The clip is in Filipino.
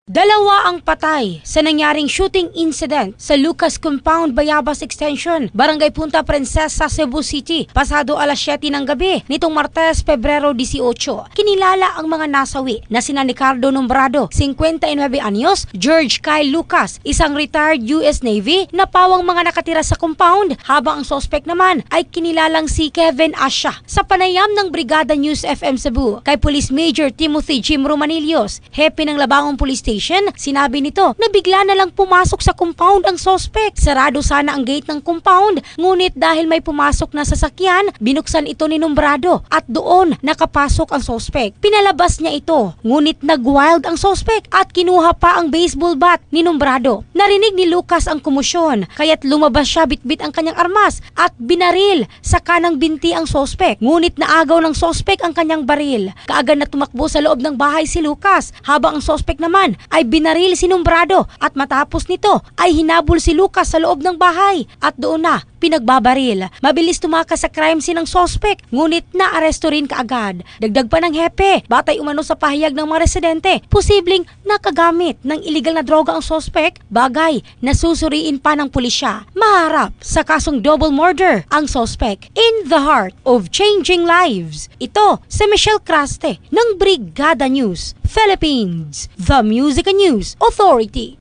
Dalawa ang patay sa nangyaring shooting incident sa Lucas Compound, Bayabas Extension, Barangay Punta Princesa, Cebu City, pasado alas 7 ng gabi nitong Martes, Pebrero 18. Kinilala ang mga nasawi na sina Ricardo Nombrado, 59 anyos, George Kyle Lucas, isang retired US Navy na pawang mga nakatira sa compound, habang ang suspect naman ay kinilalang si Kevin Asha. Sa panayam ng Brigada News FM Cebu kay Police Major Timothy Jim Romanillos, hepe ng Labangong Police Station, sinabi nito na bigla na lang pumasok sa compound ang suspect. Sarado sana ang gate ng compound, ngunit dahil may pumasok na sasakyan, binuksan ito ni Nombrado at doon nakapasok ang suspect. Pinalabas niya ito, ngunit nag-wild ang suspect at kinuha pa ang baseball bat ni Nombrado. Narinig ni Lucas ang kumusyon, kaya't lumabas siya bitbit ang kanyang armas at binaril sa kanang binti ang suspect. Ngunit naagaw ng suspect ang kanyang baril. Kaagad na tumakbo sa loob ng bahay si Lucas, habang ang suspect naman ay binaril si Nombrado at matapos nito ay hinabol si Lucas sa loob ng bahay at doon na pinagbabaril. Mabilis tumakas sa crime scene ng suspect, ngunit naaresto rin kaagad. Dagdag pa ng hepe, batay umano sa pahayag ng mga residente, posibleng nakagamit ng illegal na droga ang suspect, bagay na susuriin pa ng pulisya. Maharap sa kasong double murder ang suspect. In the heart of changing lives, ito si Michelle Craste ng Brigada News Philippines, the Music and News Authority.